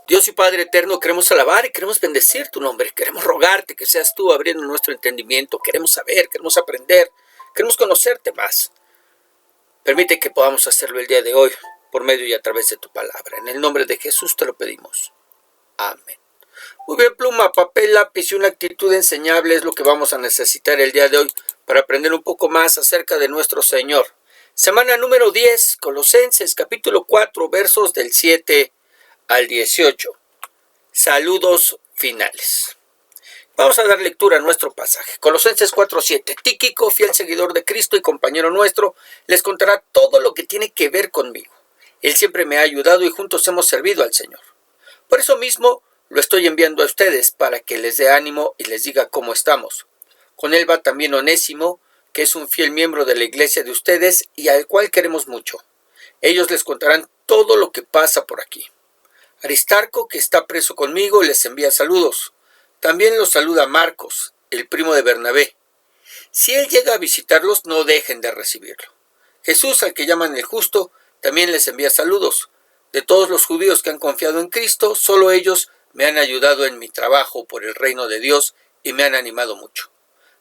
Dios y Padre eterno, queremos alabar y queremos bendecir tu nombre. Queremos rogarte que seas tú abriendo nuestro entendimiento. Queremos saber, queremos aprender, queremos conocerte más. Permite que podamos hacerlo el día de hoy por medio y a través de tu palabra. En el nombre de Jesús te lo pedimos. Amén. Muy bien, pluma, papel, lápiz y una actitud enseñable es lo que vamos a necesitar el día de hoy para aprender un poco más acerca de nuestro Señor. Semana número 10, Colosenses, capítulo 4, versos del 7 al 18. Saludos finales. Vamos a dar lectura a nuestro pasaje. Colosenses 4:7. Tíquico, fiel seguidor de Cristo y compañero nuestro, les contará todo lo que tiene que ver conmigo. Él siempre me ha ayudado y juntos hemos servido al Señor. Por eso mismo lo estoy enviando a ustedes para que les dé ánimo y les diga cómo estamos. Con él va también Onésimo, que es un fiel miembro de la iglesia de ustedes y al cual queremos mucho. Ellos les contarán todo lo que pasa por aquí. Aristarco, que está preso conmigo, les envía saludos. También los saluda Marcos, el primo de Bernabé. Si él llega a visitarlos, no dejen de recibirlo. Jesús, al que llaman el justo, también les envía saludos. De todos los judíos que han confiado en Cristo, solo ellos me han ayudado en mi trabajo por el reino de Dios y me han animado mucho.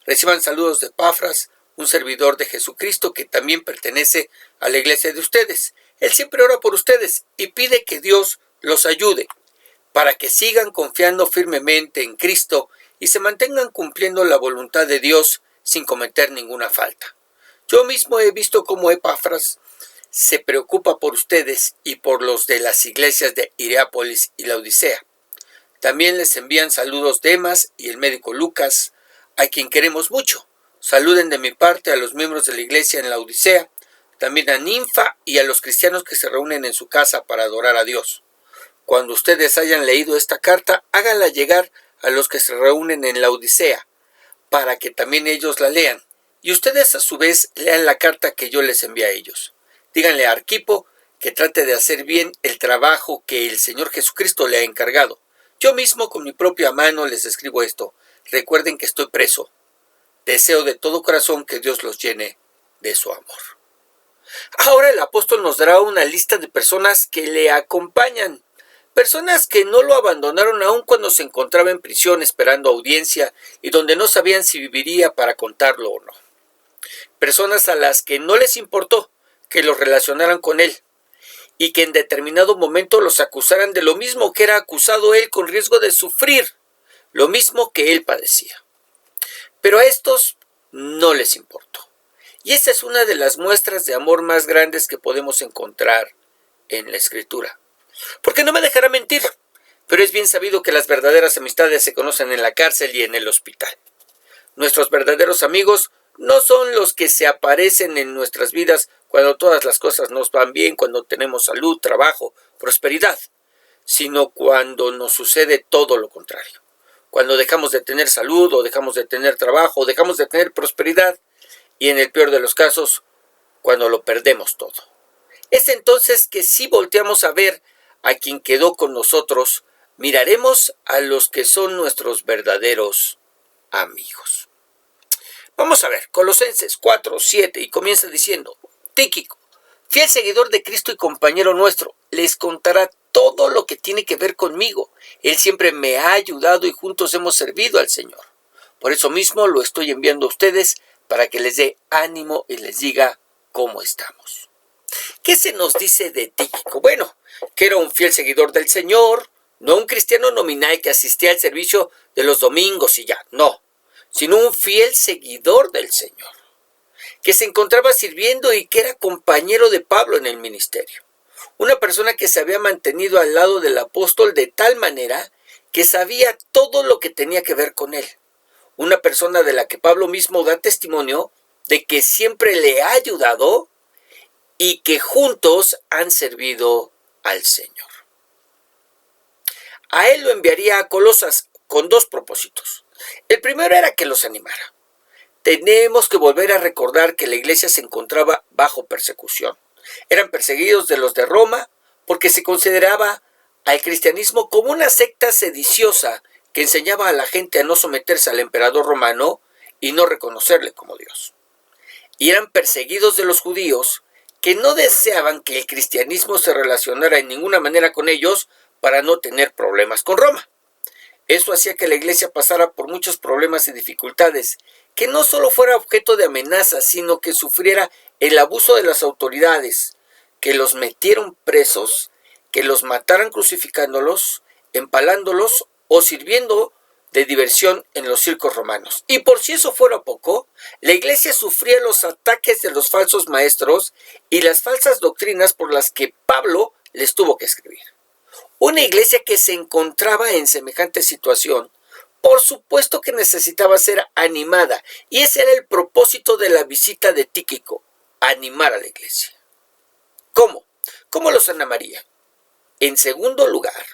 Reciban saludos de Epafras, un servidor de Jesucristo que también pertenece a la iglesia de ustedes. Él siempre ora por ustedes y pide que Dios los ayude para que sigan confiando firmemente en Cristo y se mantengan cumpliendo la voluntad de Dios sin cometer ninguna falta. Yo mismo he visto cómo Epafras se preocupa por ustedes y por los de las iglesias de Hierápolis y Laodicea. También les envían saludos Demas y el médico Lucas, a quien queremos mucho. Saluden de mi parte a los miembros de la iglesia en Laodicea, también a Ninfa y a los cristianos que se reúnen en su casa para adorar a Dios. Cuando ustedes hayan leído esta carta, háganla llegar a los que se reúnen en Laodicea, para que también ellos la lean, y ustedes a su vez lean la carta que yo les envié a ellos. Díganle a Arquipo que trate de hacer bien el trabajo que el Señor Jesucristo le ha encargado. Yo mismo con mi propia mano les escribo esto. Recuerden que estoy preso. Deseo de todo corazón que Dios los llene de su amor. Ahora el apóstol nos dará una lista de personas que le acompañan. Personas que no lo abandonaron aún cuando se encontraba en prisión esperando audiencia y donde no sabían si viviría para contarlo o no. Personas a las que no les importó que los relacionaran con él y que en determinado momento los acusaran de lo mismo que era acusado él con riesgo de sufrir, lo mismo que él padecía. Pero a estos no les importó. Y esa es una de las muestras de amor más grandes que podemos encontrar en la Escritura. Porque no me dejará mentir, pero es bien sabido que las verdaderas amistades se conocen en la cárcel y en el hospital. Nuestros verdaderos amigos no son los que se aparecen en nuestras vidas cuando todas las cosas nos van bien, cuando tenemos salud, trabajo, prosperidad, sino cuando nos sucede todo lo contrario. Cuando dejamos de tener salud, o dejamos de tener trabajo, o dejamos de tener prosperidad, y en el peor de los casos, cuando lo perdemos todo. Es entonces que si volteamos a ver a quien quedó con nosotros, miraremos a los que son nuestros verdaderos amigos. Vamos a ver, Colosenses 4:7, y comienza diciendo: Tíquico, fiel seguidor de Cristo y compañero nuestro, les contará todo lo que tiene que ver conmigo. Él siempre me ha ayudado y juntos hemos servido al Señor. Por eso mismo lo estoy enviando a ustedes para que les dé ánimo y les diga cómo estamos. ¿Qué se nos dice de Tíquico? Bueno, que era un fiel seguidor del Señor, no un cristiano nominal que asistía al servicio de los domingos y ya, no, sino un fiel seguidor del Señor, que se encontraba sirviendo y que era compañero de Pablo en el ministerio. Una persona que se había mantenido al lado del apóstol de tal manera que sabía todo lo que tenía que ver con él. Una persona de la que Pablo mismo da testimonio de que siempre le ha ayudado y que juntos han servido al Señor. A él lo enviaría a Colosas con dos propósitos. El primero era que los animara. Tenemos que volver a recordar que la iglesia se encontraba bajo persecución. Eran perseguidos de los de Roma porque se consideraba al cristianismo como una secta sediciosa que enseñaba a la gente a no someterse al emperador romano y no reconocerle como Dios. Y eran perseguidos de los judíos que no deseaban que el cristianismo se relacionara en ninguna manera con ellos para no tener problemas con Roma. Eso hacía que la iglesia pasara por muchos problemas y dificultades, que no solo fuera objeto de amenazas, sino que sufriera el abuso de las autoridades, que los metieron presos, que los mataran crucificándolos, empalándolos o sirviendo de diversión en los circos romanos. Y por si eso fuera poco, la iglesia sufría los ataques de los falsos maestros y las falsas doctrinas por las que Pablo les tuvo que escribir. Una iglesia que se encontraba en semejante situación, por supuesto que necesitaba ser animada, y ese era el propósito de la visita de Tíquico, animar a la iglesia. ¿Cómo? ¿Cómo los animaría? En segundo lugar,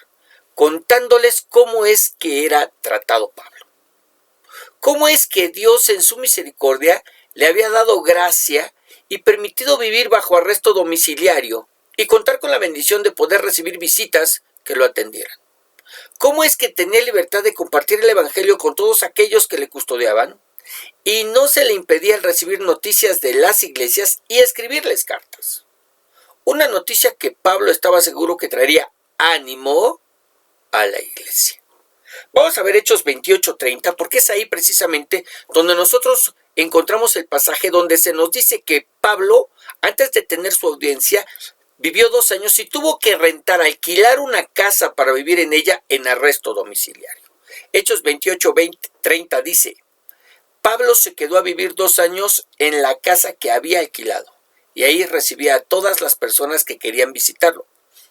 contándoles cómo es que era tratado Pablo. Cómo es que Dios en su misericordia le había dado gracia y permitido vivir bajo arresto domiciliario y contar con la bendición de poder recibir visitas que lo atendieran. ¿Cómo es que tenía libertad de compartir el evangelio con todos aquellos que le custodiaban? Y no se le impedía el recibir noticias de las iglesias y escribirles cartas. Una noticia que Pablo estaba seguro que traería ánimo a la iglesia. Vamos a ver Hechos 28:30, porque es ahí precisamente donde nosotros encontramos el pasaje donde se nos dice que Pablo, antes de tener su audiencia, vivió 2 años y tuvo que alquilar una casa para vivir en ella en arresto domiciliario. Hechos 28:30 dice: Pablo se quedó a vivir 2 años en la casa que había alquilado, y ahí recibía a todas las personas que querían visitarlo.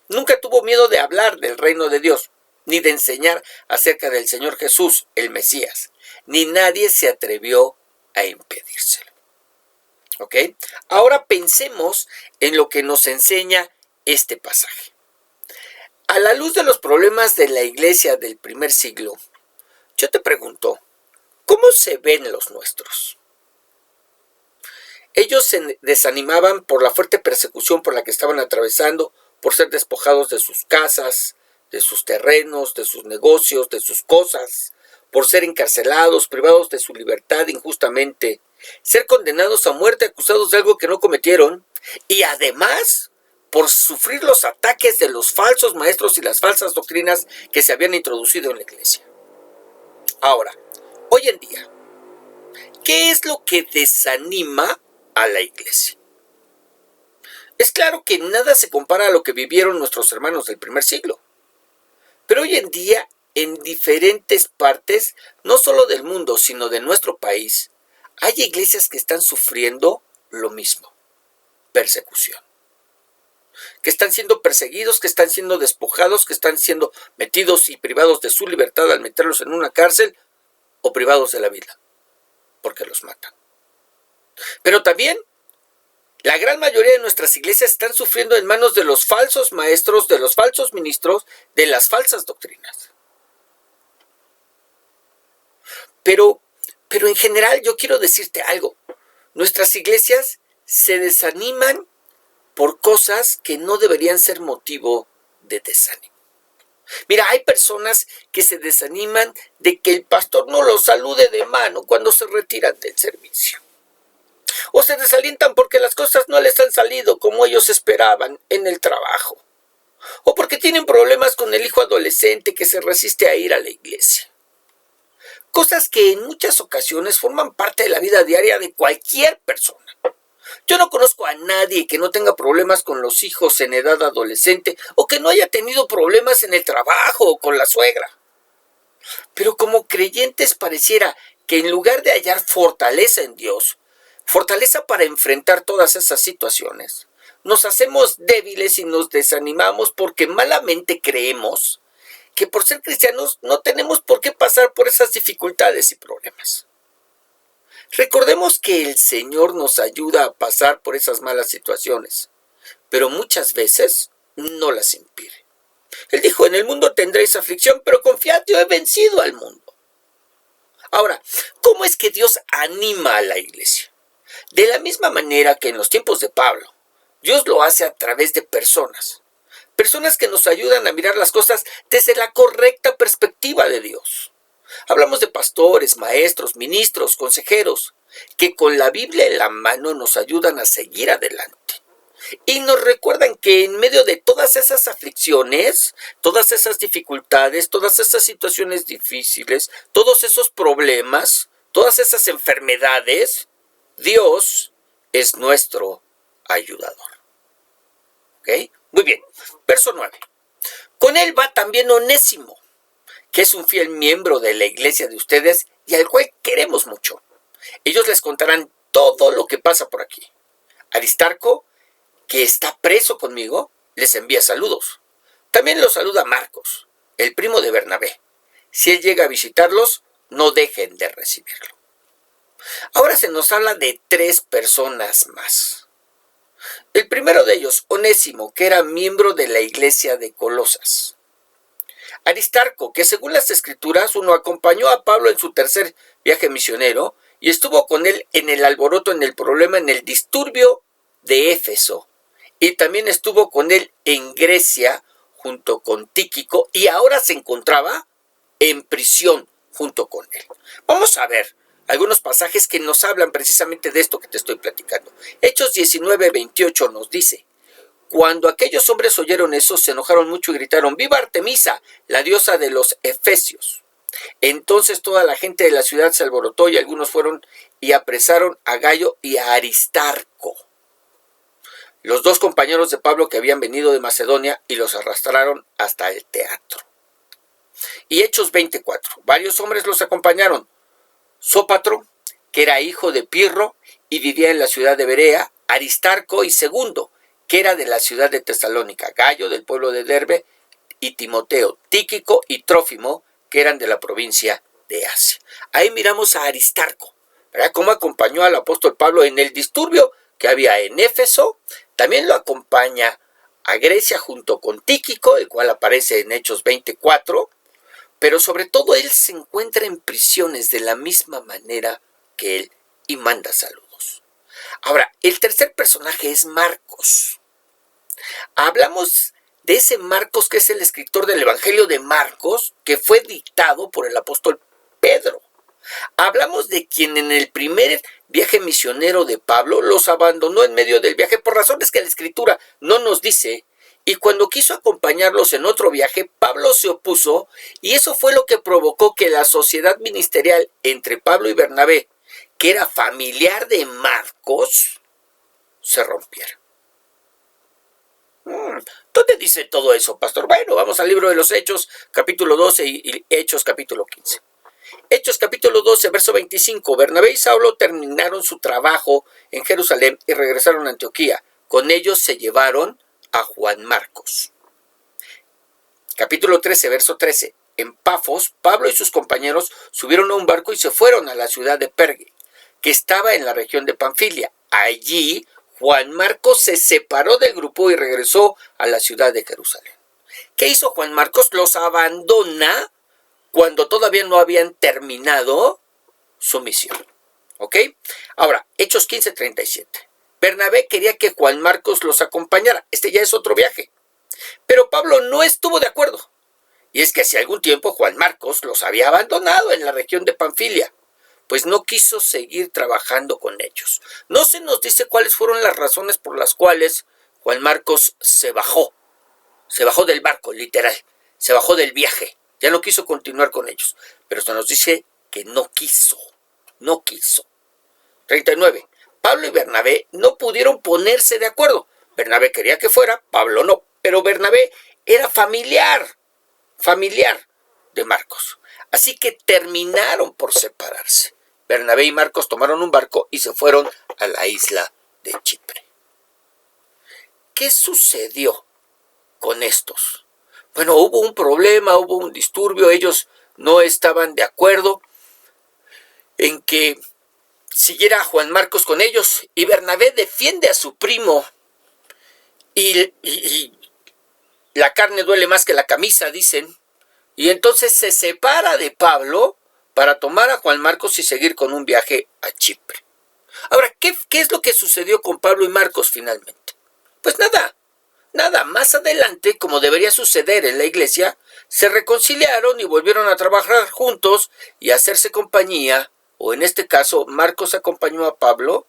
Nunca tuvo miedo de hablar del reino de Dios, ni de enseñar acerca del Señor Jesús, el Mesías, ni nadie se atrevió a impedírselo. ¿Ok? Ahora pensemos en lo que nos enseña este pasaje. A la luz de los problemas de la iglesia del primer siglo, yo te pregunto, ¿cómo se ven los nuestros? Ellos se desanimaban por la fuerte persecución por la que estaban atravesando, por ser despojados de sus casas, de sus terrenos, de sus negocios, de sus cosas, por ser encarcelados, privados de su libertad injustamente, ser condenados a muerte acusados de algo que no cometieron, y además por sufrir los ataques de los falsos maestros y las falsas doctrinas que se habían introducido en la iglesia. Ahora, hoy en día, ¿qué es lo que desanima a la iglesia? Es claro que nada se compara a lo que vivieron nuestros hermanos del primer siglo. Pero hoy en día, en diferentes partes, no solo del mundo, sino de nuestro país, hay iglesias que están sufriendo lo mismo: persecución. Que están siendo perseguidos, que están siendo despojados, que están siendo metidos y privados de su libertad al meterlos en una cárcel, o privados de la vida, porque los matan. Pero también la gran mayoría de nuestras iglesias están sufriendo en manos de los falsos maestros, de los falsos ministros, de las falsas doctrinas. Pero en general yo quiero decirte algo. Nuestras iglesias se desaniman por cosas que no deberían ser motivo de desánimo. Mira, hay personas que se desaniman de que el pastor no los salude de mano cuando se retiran del servicio. O se desalientan porque las cosas no les han salido como ellos esperaban en el trabajo. O porque tienen problemas con el hijo adolescente que se resiste a ir a la iglesia. Cosas que en muchas ocasiones forman parte de la vida diaria de cualquier persona. Yo no conozco a nadie que no tenga problemas con los hijos en edad adolescente o que no haya tenido problemas en el trabajo o con la suegra. Pero como creyentes pareciera que en lugar de hallar fortaleza en Dios, fortaleza para enfrentar todas esas situaciones, nos hacemos débiles y nos desanimamos porque malamente creemos que por ser cristianos no tenemos por qué pasar por esas dificultades y problemas. Recordemos que el Señor nos ayuda a pasar por esas malas situaciones, pero muchas veces no las impide. Él dijo: en el mundo tendréis aflicción, pero confiad, yo he vencido al mundo. Ahora, ¿cómo es que Dios anima a la iglesia? De la misma manera que en los tiempos de Pablo, Dios lo hace a través de personas. Personas que nos ayudan a mirar las cosas desde la correcta perspectiva de Dios. Hablamos de pastores, maestros, ministros, consejeros, que con la Biblia en la mano nos ayudan a seguir adelante. Y nos recuerdan que en medio de todas esas aflicciones, todas esas dificultades, todas esas situaciones difíciles, todos esos problemas, todas esas enfermedades, Dios es nuestro ayudador. ¿Ok? Muy bien. Verso 9. Con él va también Onésimo, que es un fiel miembro de la iglesia de ustedes y al cual queremos mucho. Ellos les contarán todo lo que pasa por aquí. Aristarco, que está preso conmigo, les envía saludos. También los saluda Marcos, el primo de Bernabé. Si él llega a visitarlos, no dejen de recibirlo. Ahora se nos habla de 3 personas más. El primero de ellos, Onésimo, que era miembro de la iglesia de Colosas. Aristarco, que según las escrituras, uno acompañó a Pablo en su tercer viaje misionero y estuvo con él en el alboroto, en el problema, en el disturbio de Éfeso. Y también estuvo con él en Grecia junto con Tíquico y ahora se encontraba en prisión junto con él. Vamos a ver algunos pasajes que nos hablan precisamente de esto que te estoy platicando. Hechos 19:28 nos dice: cuando aquellos hombres oyeron eso, se enojaron mucho y gritaron: ¡Viva Artemisa, la diosa de los Efesios! Entonces toda la gente de la ciudad se alborotó y algunos fueron y apresaron a Gayo y a Aristarco, los 2 compañeros de Pablo que habían venido de Macedonia, y los arrastraron hasta el teatro. Y Hechos 24, varios hombres los acompañaron. Sópatro, que era hijo de Pirro y vivía en la ciudad de Berea, Aristarco y Segundo, que era de la ciudad de Tesalónica, Gayo del pueblo de Derbe, y Timoteo, Tíquico y Trófimo, que eran de la provincia de Asia. Ahí miramos a Aristarco, ¿verdad? Cómo acompañó al apóstol Pablo en el disturbio que había en Éfeso. También lo acompaña a Grecia junto con Tíquico, el cual aparece en Hechos 24, pero sobre todo él se encuentra en prisiones de la misma manera que él y manda saludos. Ahora, el tercer personaje es Marcos. Hablamos de ese Marcos que es el escritor del Evangelio de Marcos, que fue dictado por el apóstol Pedro. Hablamos de quien en el primer viaje misionero de Pablo los abandonó en medio del viaje por razones que la escritura no nos dice, y cuando quiso acompañarlos en otro viaje, Pablo se opuso, y eso fue lo que provocó que la sociedad ministerial entre Pablo y Bernabé, que era familiar de Marcos, se rompiera. ¿Dónde dice todo eso, pastor? Bueno, vamos al libro de los Hechos, capítulo 12 y Hechos, capítulo 15. Hechos capítulo 12, verso 25. Bernabé y Saulo terminaron su trabajo en Jerusalén y regresaron a Antioquía. Con ellos se llevaron a Juan Marcos. Capítulo 13, verso 13. En Pafos, Pablo y sus compañeros subieron a un barco y se fueron a la ciudad de Perge, que estaba en la región de Panfilia. Allí, Juan Marcos se separó del grupo y regresó a la ciudad de Jerusalén. ¿Qué hizo Juan Marcos? Los abandona cuando todavía no habían terminado su misión. ¿Ok? Ahora, Hechos 15:37. Bernabé quería que Juan Marcos los acompañara. Este ya es otro viaje. Pero Pablo no estuvo de acuerdo. Y es que hace algún tiempo Juan Marcos los había abandonado en la región de Panfilia, pues no quiso seguir trabajando con ellos. No se nos dice cuáles fueron las razones por las cuales Juan Marcos se bajó del barco, literal, se bajó del viaje. Ya no quiso continuar con ellos, pero se nos dice que no quiso. 39. Pablo y Bernabé no pudieron ponerse de acuerdo. Bernabé quería que fuera, Pablo no, pero Bernabé era familiar de Marcos. Así que terminaron por separarse. Bernabé y Marcos tomaron un barco y se fueron a la isla de Chipre. ¿Qué sucedió con estos? Bueno, hubo un problema, hubo un disturbio, ellos no estaban de acuerdo en que siguiera Juan Marcos con ellos, y Bernabé defiende a su primo, y la carne duele más que la camisa, dicen, y entonces se separa de Pablo para tomar a Juan Marcos y seguir con un viaje a Chipre. Ahora, ¿qué es lo que sucedió con Pablo y Marcos finalmente? Pues nada, más adelante, como debería suceder en la iglesia, se reconciliaron y volvieron a trabajar juntos y a hacerse compañía, o en este caso, Marcos acompañó a Pablo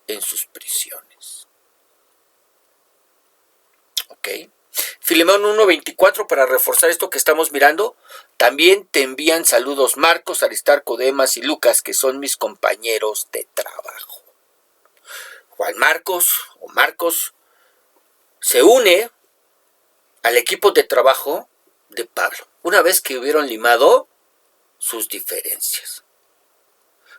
en sus prisiones. ¿Ok? Filemón 1:24, para reforzar esto que estamos mirando, también te envían saludos Marcos, Aristarco, Demas y Lucas, que son mis compañeros de trabajo. Juan Marcos o Marcos se une al equipo de trabajo de Pablo, una vez que hubieron limado sus diferencias.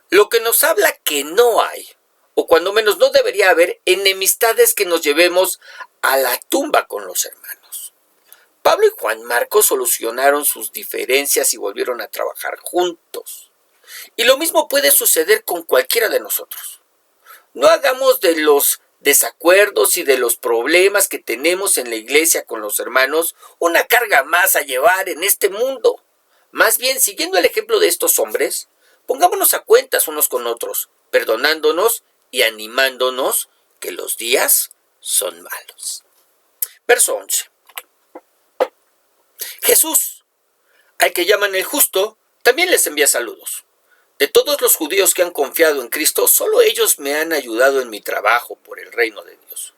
Lo que nos habla que no hay, o cuando menos no debería haber, enemistades que nos llevemos a la tumba con los hermanos. Pablo y Juan Marcos solucionaron sus diferencias y volvieron a trabajar juntos. Y lo mismo puede suceder con cualquiera de nosotros. No hagamos de los desacuerdos y de los problemas que tenemos en la iglesia con los hermanos una carga más a llevar en este mundo. Más bien, siguiendo el ejemplo de estos hombres, pongámonos a cuentas unos con otros, perdonándonos y animándonos que los días son malos. Verso 11. Jesús, al que llaman el justo, también les envía saludos. De todos los judíos que han confiado en Cristo, solo ellos me han ayudado en mi trabajo por el reino de Dios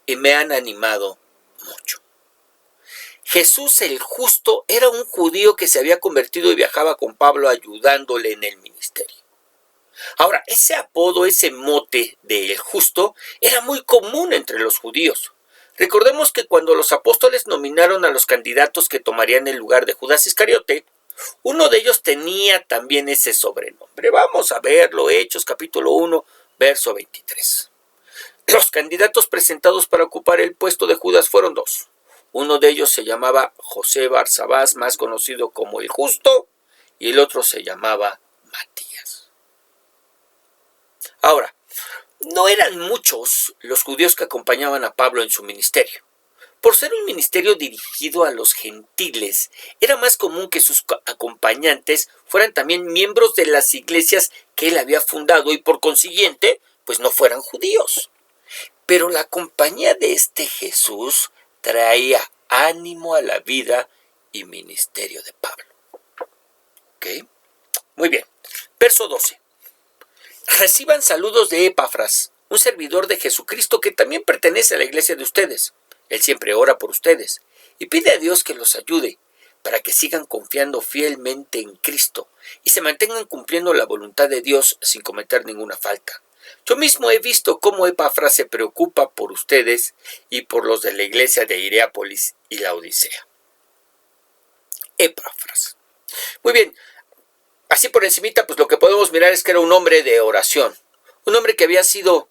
y me han animado mucho. Jesús el justo era un judío que se había convertido y viajaba con Pablo ayudándole en el ministerio. Ahora, ese apodo, ese mote de el justo, era muy común entre los judíos. Recordemos que cuando los apóstoles nominaron a los candidatos que tomarían el lugar de Judas Iscariote, uno de ellos tenía también ese sobrenombre. Vamos a verlo, Hechos capítulo 1, verso 23. Los candidatos presentados para ocupar el puesto de Judas fueron dos. Uno de ellos se llamaba José Barsabás, más conocido como el Justo, y el otro se llamaba Matías. Ahora, no eran muchos los judíos que acompañaban a Pablo en su ministerio. Por ser un ministerio dirigido a los gentiles, era más común que sus acompañantes fueran también miembros de las iglesias que él había fundado y por consiguiente, pues no fueran judíos. Pero la compañía de este Jesús traía ánimo a la vida y ministerio de Pablo. ¿Ok? Muy bien. Verso 12. Reciban saludos de Epafras, un servidor de Jesucristo que también pertenece a la iglesia de ustedes. Él siempre ora por ustedes y pide a Dios que los ayude para que sigan confiando fielmente en Cristo y se mantengan cumpliendo la voluntad de Dios sin cometer ninguna falta. Yo mismo he visto cómo Epafras se preocupa por ustedes y por los de la iglesia de Hierápolis y Laodicea. Epafras. Muy bien, así por encimita, pues lo que podemos mirar es que era un hombre de oración, un hombre que había sido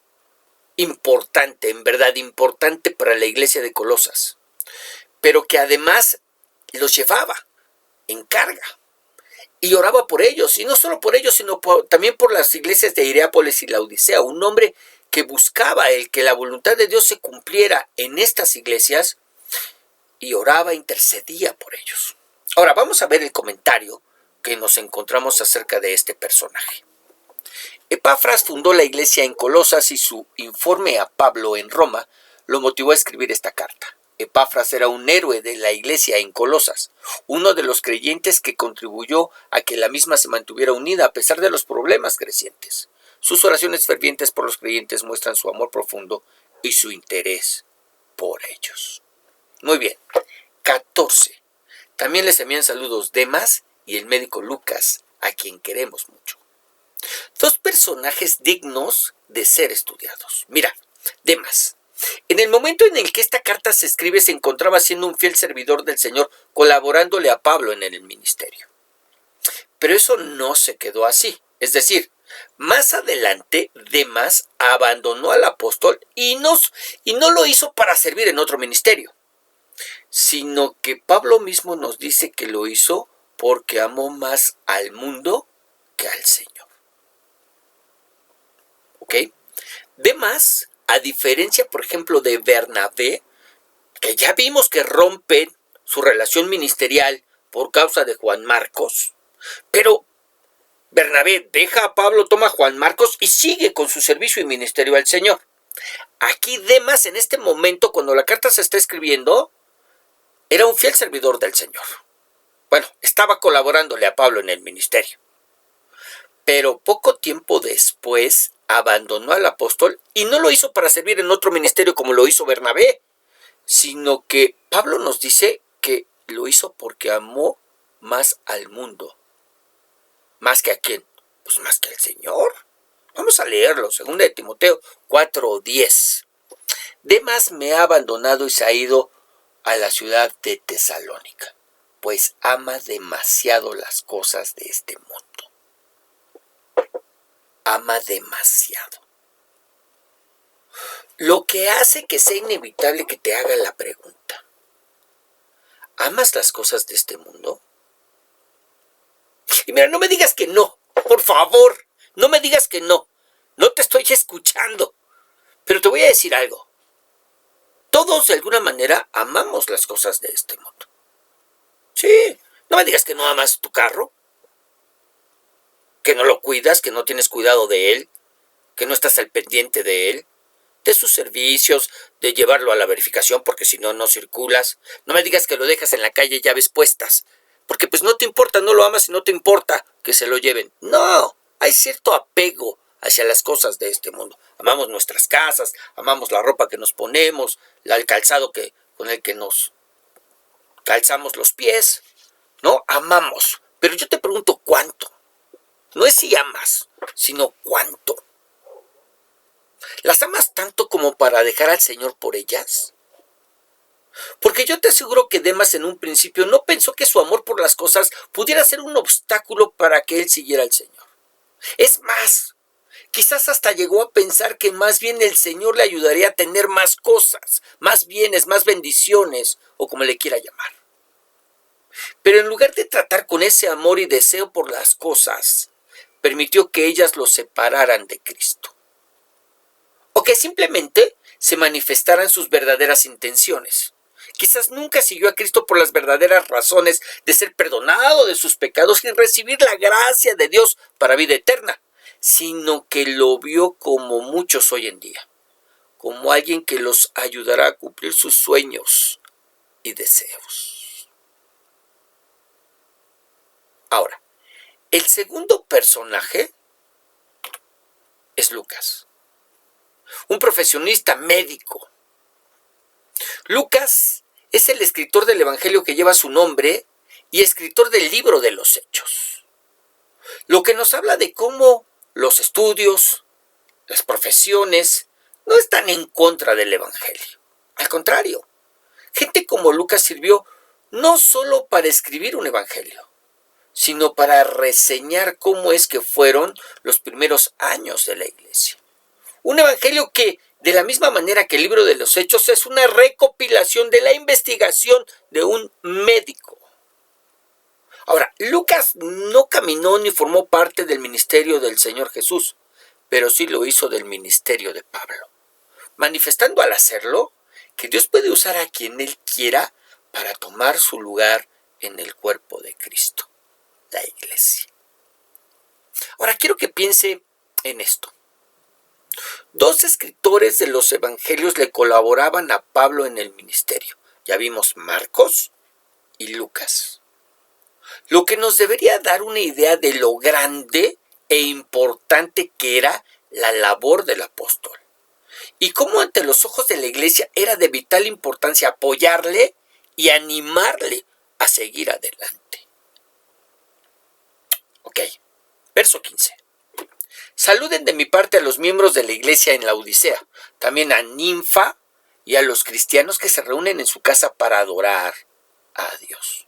importante, en verdad importante para la iglesia de Colosas, pero que además los llevaba en carga y oraba por ellos, y no solo por ellos, sino también por las iglesias de Hierápolis y Laodicea, un hombre que buscaba el que la voluntad de Dios se cumpliera en estas iglesias y oraba, intercedía por ellos. Ahora vamos a ver el comentario que nos encontramos acerca de este personaje. Epafras fundó la iglesia en Colosas y su informe a Pablo en Roma lo motivó a escribir esta carta. Epafras era un héroe de la iglesia en Colosas, uno de los creyentes que contribuyó a que la misma se mantuviera unida a pesar de los problemas crecientes. Sus oraciones fervientes por los creyentes muestran su amor profundo y su interés por ellos. Muy bien. 14. También les envían saludos Demas y el médico Lucas, a quien queremos mucho. Dos personajes dignos de ser estudiados. Mira, Demas. En el momento en el que esta carta se escribe, se encontraba siendo un fiel servidor del Señor, colaborándole a Pablo en el ministerio. Pero eso no se quedó así. Es decir, más adelante, Demas abandonó al apóstol y no lo hizo para servir en otro ministerio, sino que Pablo mismo nos dice que lo hizo porque amó más al mundo que al Señor. ¿Ok? Demas, a diferencia, por ejemplo, de Bernabé, que ya vimos que rompe su relación ministerial por causa de Juan Marcos, pero Bernabé deja a Pablo, toma a Juan Marcos y sigue con su servicio y ministerio al Señor. Aquí Demas, en este momento, cuando la carta se está escribiendo, era un fiel servidor del Señor. Bueno, estaba colaborándole a Pablo en el ministerio. Pero poco tiempo después abandonó al apóstol y no lo hizo para servir en otro ministerio como lo hizo Bernabé, sino que Pablo nos dice que lo hizo porque amó más al mundo. ¿Más que a quién? Pues más que al Señor. Vamos a leerlo, 2 de Timoteo 4:10. Demas me ha abandonado y se ha ido a la ciudad de Tesalónica, pues ama demasiado las cosas de este mundo. Ama demasiado. Lo que hace que sea inevitable que te haga la pregunta: ¿amas las cosas de este mundo? Y mira, no me digas que no, por favor, no me digas que no. No te estoy escuchando. Pero te voy a decir algo. Todos de alguna manera amamos las cosas de este mundo. Sí, no me digas que no amas tu carro, que no lo cuidas, que no tienes cuidado de él, que no estás al pendiente de él, de sus servicios, de llevarlo a la verificación porque si no, no circulas. No me digas que lo dejas en la calle llaves puestas, porque pues no te importa, no lo amas y no te importa que se lo lleven. No, hay cierto apego hacia las cosas de este mundo. Amamos nuestras casas, amamos la ropa que nos ponemos, el calzado con el que nos calzamos los pies, ¿no? Amamos. Pero yo te pregunto, ¿cuánto? No es si amas, sino cuánto. ¿Las amas tanto como para dejar al Señor por ellas? Porque yo te aseguro que Demas en un principio no pensó que su amor por las cosas pudiera ser un obstáculo para que él siguiera al Señor. Es más, quizás hasta llegó a pensar que más bien el Señor le ayudaría a tener más cosas, más bienes, más bendiciones, o como le quiera llamar. Pero en lugar de tratar con ese amor y deseo por las cosas, permitió que ellas lo separaran de Cristo. O que simplemente se manifestaran sus verdaderas intenciones. Quizás nunca siguió a Cristo por las verdaderas razones de ser perdonado de sus pecados y recibir la gracia de Dios para vida eterna, sino que lo vio como muchos hoy en día, como alguien que los ayudará a cumplir sus sueños y deseos. Ahora, el segundo personaje es Lucas, un profesionista médico. Lucas es el escritor del Evangelio que lleva su nombre y escritor del libro de los Hechos, lo que nos habla de cómo los estudios, las profesiones, no están en contra del Evangelio. Al contrario, gente como Lucas sirvió no solo para escribir un Evangelio, sino para reseñar cómo es que fueron los primeros años de la iglesia. Un evangelio que, de la misma manera que el libro de los Hechos, es una recopilación de la investigación de un médico. Ahora, Lucas no caminó ni formó parte del ministerio del Señor Jesús, pero sí lo hizo del ministerio de Pablo, manifestando al hacerlo que Dios puede usar a quien Él quiera para tomar su lugar en el cuerpo de Cristo, la iglesia. Ahora, quiero que piense en esto. 2 escritores de los evangelios le colaboraban a Pablo en el ministerio. Ya vimos Marcos y Lucas. Lo que nos debería dar una idea de lo grande e importante que era la labor del apóstol. Y cómo ante los ojos de la iglesia era de vital importancia apoyarle y animarle a seguir adelante. Ok, verso 15. Saluden de mi parte a los miembros de la iglesia en la Odisea, también a Ninfa y a los cristianos que se reúnen en su casa para adorar a Dios.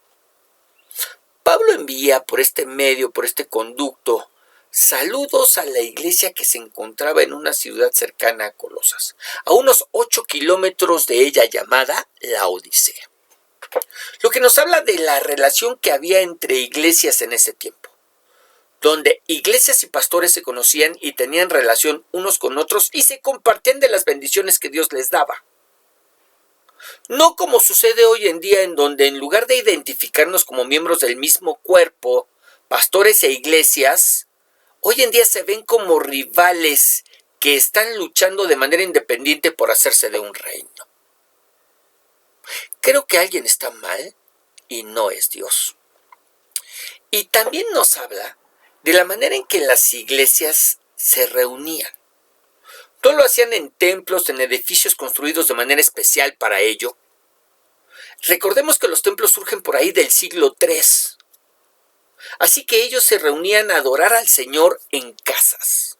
Pablo envía por este medio, por este conducto, saludos a la iglesia que se encontraba en una ciudad cercana a Colosas, a unos 8 kilómetros de ella, llamada la Odisea. Lo que nos habla de la relación que había entre iglesias en ese tiempo, donde iglesias y pastores se conocían y tenían relación unos con otros y se compartían de las bendiciones que Dios les daba. No como sucede hoy en día, en donde en lugar de identificarnos como miembros del mismo cuerpo, pastores e iglesias, hoy en día se ven como rivales que están luchando de manera independiente por hacerse de un reino. Creo que alguien está mal y no es Dios. Y también nos habla de la manera en que las iglesias se reunían. Todo lo hacían en templos, en edificios construidos de manera especial para ello. Recordemos que los templos surgen por ahí del siglo III. Así que ellos se reunían a adorar al Señor en casas.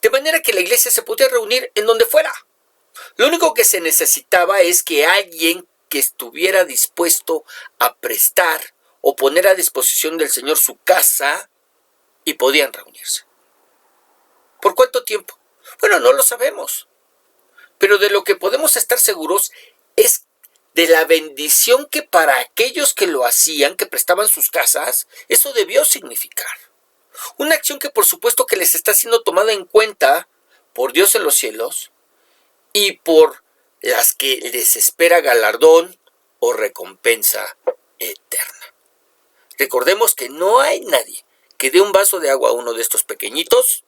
De manera que la iglesia se podía reunir en donde fuera. Lo único que se necesitaba es que alguien que estuviera dispuesto a prestar o poner a disposición del Señor su casa y podían reunirse. ¿Por cuánto tiempo? Bueno, no lo sabemos. Pero de lo que podemos estar seguros es de la bendición que para aquellos que lo hacían, que prestaban sus casas, eso debió significar. Una acción que por supuesto que les está siendo tomada en cuenta por Dios en los cielos y por las que les espera galardón o recompensa eterna. Recordemos que no hay nadie que dé un vaso de agua a uno de estos pequeñitos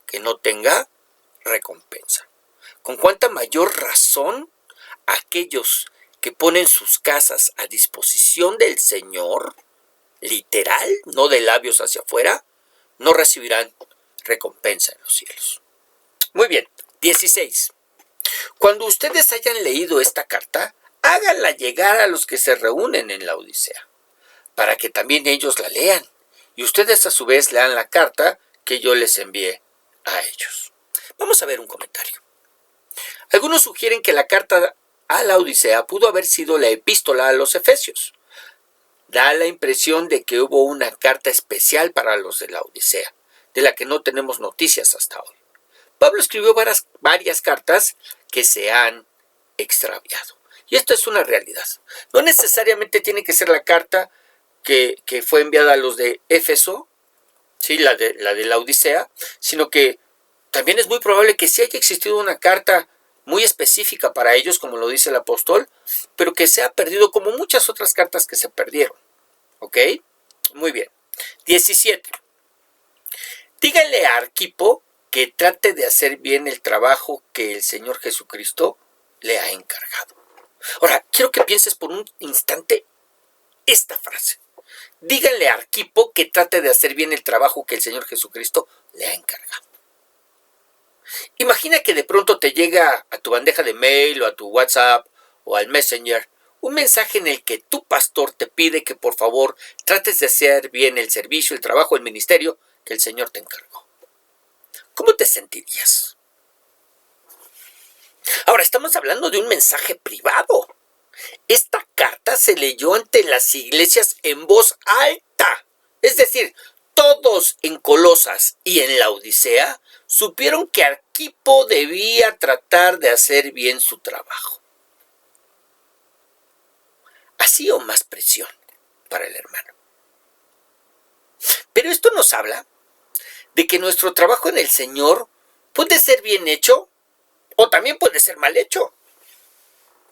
que no tenga recompensa. ¿Con cuánta mayor razón aquellos que ponen sus casas a disposición del Señor, literal, no de labios hacia afuera, no recibirán recompensa en los cielos? Muy bien, 16. Cuando ustedes hayan leído esta carta, háganla llegar a los que se reúnen en la Odisea, para que también ellos la lean, y ustedes a su vez lean la carta que yo les envié a ellos. Vamos a ver un comentario. Algunos sugieren que la carta a la Odisea pudo haber sido la epístola a los Efesios. Da la impresión de que hubo una carta especial para los de la Odisea, de la que no tenemos noticias hasta hoy. Pablo escribió varias cartas que se han extraviado. Y esto es una realidad. No necesariamente tiene que ser la carta que fue enviada a los de Éfeso, ¿sí? la de la Odisea, sino que también es muy probable que sí haya existido una carta muy específica para ellos, como lo dice el apóstol, pero que se ha perdido como muchas otras cartas que se perdieron. ¿Ok? Muy bien. 17. Díganle a Arquipo que trate de hacer bien el trabajo que el Señor Jesucristo le ha encargado. Ahora, quiero que pienses por un instante esta frase. Díganle a Arquipo que trate de hacer bien el trabajo que el Señor Jesucristo le ha encargado. Imagina que de pronto te llega a tu bandeja de mail o a tu WhatsApp o al Messenger un mensaje en el que tu pastor te pide que por favor trates de hacer bien el servicio, el trabajo, el ministerio que el Señor te encargó. ¿Cómo te sentirías? Ahora, estamos hablando de un mensaje privado. Esta carta se leyó ante las iglesias en voz alta. Es decir, todos en Colosas y en la Odisea supieron que Arquipo debía tratar de hacer bien su trabajo. Así o más presión para el hermano. Pero esto nos habla de que nuestro trabajo en el Señor puede ser bien hecho o también puede ser mal hecho.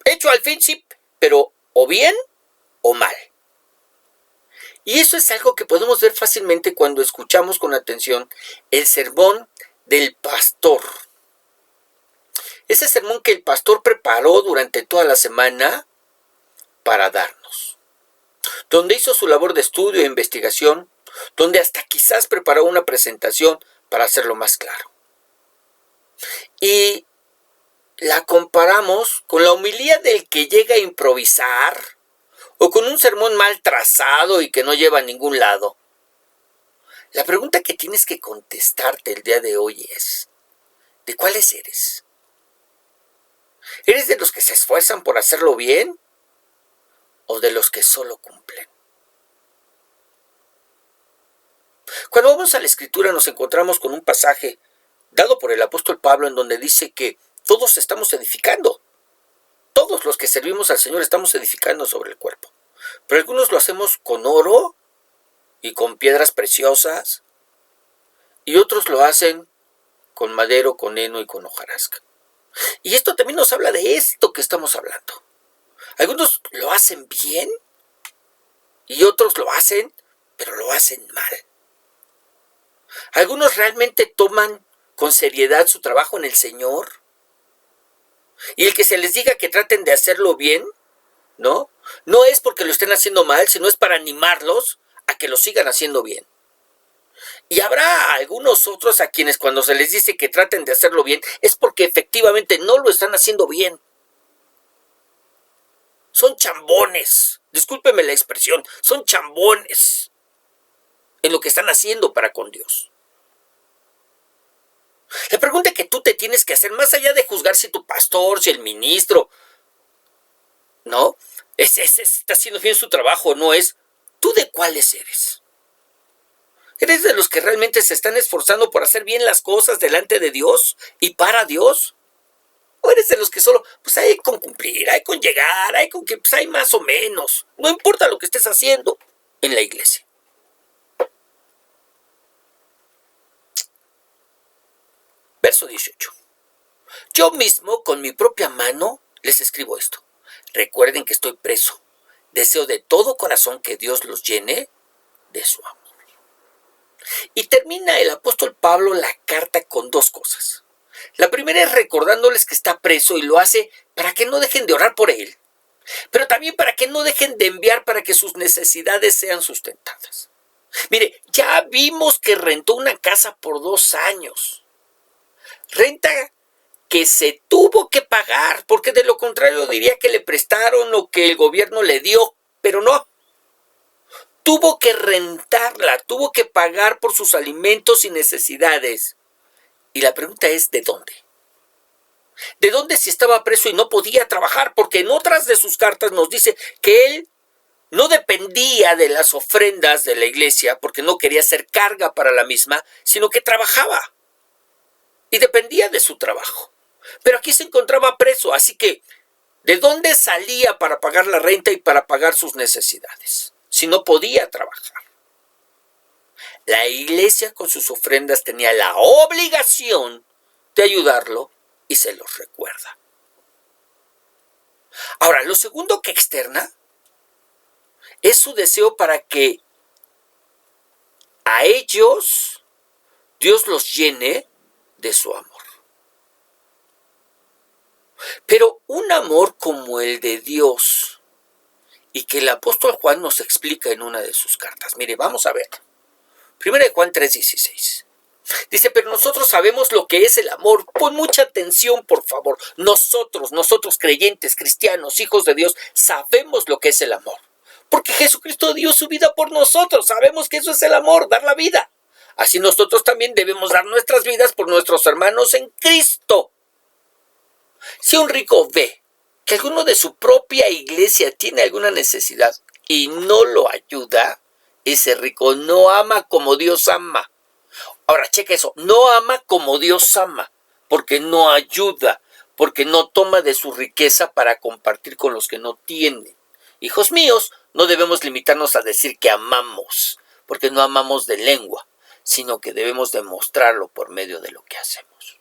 Hecho al fin sí, pero o bien o mal. Y eso es algo que podemos ver fácilmente cuando escuchamos con atención el sermón del pastor. Ese sermón que el pastor preparó durante toda la semana para darnos. Donde hizo su labor de estudio e investigación, donde hasta quizás preparó una presentación para hacerlo más claro. Y la comparamos con la homilía del que llega a improvisar o con un sermón mal trazado y que no lleva a ningún lado. La pregunta que tienes que contestarte el día de hoy es, ¿de cuáles eres? ¿Eres de los que se esfuerzan por hacerlo bien o de los que solo cumplen? Cuando vamos a la Escritura nos encontramos con un pasaje dado por el apóstol Pablo en donde dice que todos estamos edificando. Todos los que servimos al Señor estamos edificando sobre el cuerpo. Pero algunos lo hacemos con oro y con piedras preciosas, y otros lo hacen con madero, con heno y con hojarasca. Y esto también nos habla de esto que estamos hablando. Algunos lo hacen bien y otros lo hacen, pero lo hacen mal. Algunos realmente toman con seriedad su trabajo en el Señor, y el que se les diga que traten de hacerlo bien, ¿no? No es porque lo estén haciendo mal, sino es para animarlos a que lo sigan haciendo bien. Y habrá algunos otros a quienes cuando se les dice que traten de hacerlo bien, es porque efectivamente no lo están haciendo bien. Son chambones. Discúlpeme la expresión. Son chambones en lo que están haciendo para con Dios. La pregunta que tú te tienes que hacer, más allá de juzgar si tu pastor, si el ministro, ¿no? Está haciendo bien su trabajo, no es, ¿tú de cuáles eres? ¿Eres de los que realmente se están esforzando por hacer bien las cosas delante de Dios y para Dios? ¿O eres de los que solo, pues hay con cumplir, hay con llegar, hay con que, pues hay más o menos? No importa lo que estés haciendo en la iglesia. Verso 18. Yo mismo, con mi propia mano, les escribo esto. Recuerden que estoy preso. Deseo de todo corazón que Dios los llene de su amor. Y termina el apóstol Pablo la carta con dos cosas. La primera es recordándoles que está preso y lo hace para que no dejen de orar por él, pero también para que no dejen de enviar para que sus necesidades sean sustentadas. Mire, ya vimos que rentó una casa por 2 años. Renta que se tuvo que pagar, porque de lo contrario diría que le prestaron lo que el gobierno le dio, pero no. Tuvo que rentarla, tuvo que pagar por sus alimentos y necesidades. Y la pregunta es, ¿de dónde? ¿De dónde si estaba preso y no podía trabajar? Porque en otras de sus cartas nos dice que él no dependía de las ofrendas de la iglesia porque no quería ser carga para la misma, sino que trabajaba y dependía de su trabajo. Pero aquí se encontraba preso, así que ¿de dónde salía para pagar la renta y para pagar sus necesidades si no podía trabajar? La iglesia con sus ofrendas tenía la obligación de ayudarlo y se los recuerda. Ahora, lo segundo que externa es su deseo para que a ellos Dios los llene de su amor. Pero un amor como el de Dios, y que el apóstol Juan nos explica en una de sus cartas. Mire, vamos a ver. 1 Juan 3:16. Dice, pero nosotros sabemos lo que es el amor. Pon mucha atención, por favor. Nosotros creyentes, cristianos, hijos de Dios, sabemos lo que es el amor. Porque Jesucristo dio su vida por nosotros. Sabemos que eso es el amor, dar la vida. Así nosotros también debemos dar nuestras vidas por nuestros hermanos en Cristo. Si un rico ve que alguno de su propia iglesia tiene alguna necesidad y no lo ayuda, ese rico no ama como Dios ama. Ahora, checa eso, no ama como Dios ama, porque no ayuda, porque no toma de su riqueza para compartir con los que no tienen. Hijos míos, no debemos limitarnos a decir que amamos, porque no amamos de lengua, sino que debemos demostrarlo por medio de lo que hacemos.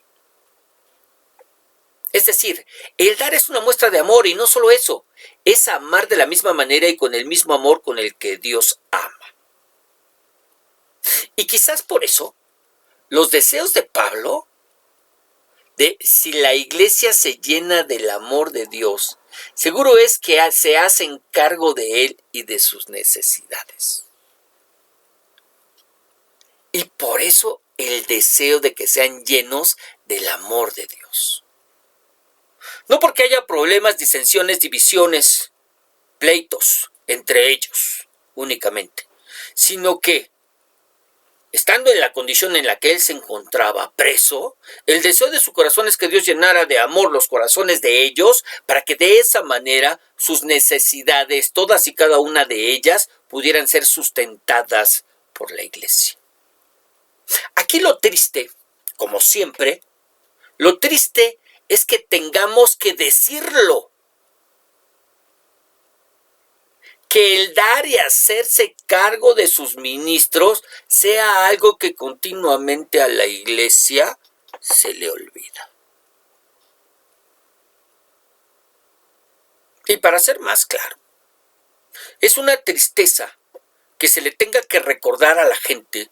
Es decir, el dar es una muestra de amor y no solo eso, es amar de la misma manera y con el mismo amor con el que Dios ama. Y quizás por eso, los deseos de Pablo, de si la iglesia se llena del amor de Dios, seguro es que se hacen cargo de él y de sus necesidades. Y por eso el deseo de que sean llenos del amor de Dios. No porque haya problemas, disensiones, divisiones, pleitos entre ellos únicamente, sino que, estando en la condición en la que él se encontraba preso, el deseo de su corazón es que Dios llenara de amor los corazones de ellos para que de esa manera sus necesidades, todas y cada una de ellas, pudieran ser sustentadas por la iglesia. Aquí lo triste, como siempre, lo triste es que tengamos que decirlo. Que el dar y hacerse cargo de sus ministros sea algo que continuamente a la iglesia se le olvida. Y para ser más claro, es una tristeza que se le tenga que recordar a la gente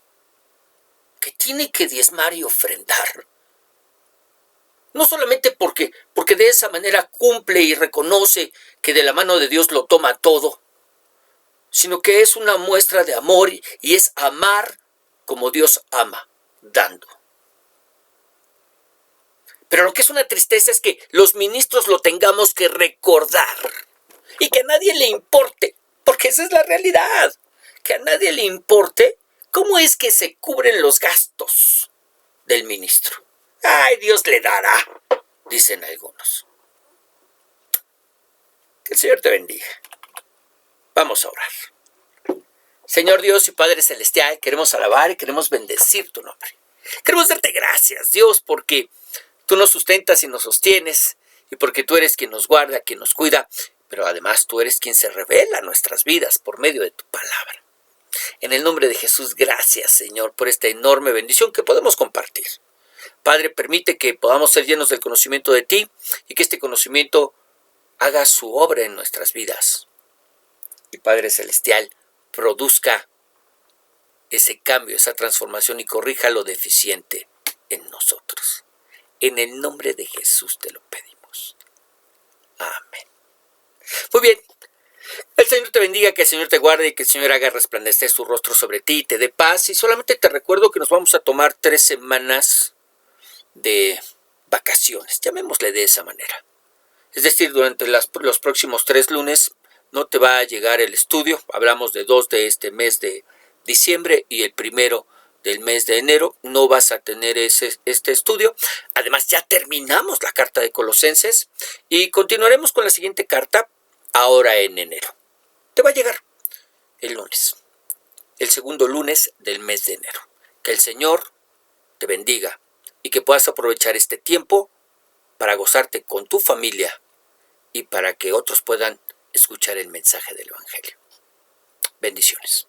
que tiene que diezmar y ofrendar. No solamente porque de esa manera cumple y reconoce que de la mano de Dios lo toma todo, sino que es una muestra de amor y es amar como Dios ama, dando. Pero lo que es una tristeza es que los ministros lo tengamos que recordar. y que a nadie le importe, porque esa es la realidad, que a nadie le importe cómo es que se cubren los gastos del ministro. Ay, Dios le dará, dicen algunos. Que el Señor te bendiga. Vamos a orar. Señor Dios y Padre Celestial, queremos alabar y queremos bendecir tu nombre. Queremos darte gracias, Dios, porque tú nos sustentas y nos sostienes, y porque tú eres quien nos guarda, quien nos cuida, pero además tú eres quien se revela a nuestras vidas por medio de tu palabra. En el nombre de Jesús, gracias, Señor, por esta enorme bendición que podemos compartir. Padre, permite que podamos ser llenos del conocimiento de ti y que este conocimiento haga su obra en nuestras vidas. Y Padre Celestial, produzca ese cambio, esa transformación y corrija lo deficiente en nosotros. En el nombre de Jesús te lo pedimos. Amén. Muy bien. El Señor te bendiga, que el Señor te guarde y que el Señor haga resplandecer su rostro sobre ti y te dé paz. Y solamente te recuerdo que nos vamos a tomar 3 semanas de vacaciones, llamémosle de esa manera. Es decir, durante los próximos 3 lunes no te va a llegar el estudio. Hablamos de 2 de este mes de diciembre y el 1 del mes de enero. No vas a tener este estudio. Además, ya terminamos la carta de Colosenses y continuaremos con la siguiente carta ahora en enero. Te va a llegar el lunes, el segundo lunes del mes de enero. Que el Señor te bendiga y que puedas aprovechar este tiempo para gozarte con tu familia y para que otros puedan escuchar el mensaje del Evangelio. Bendiciones.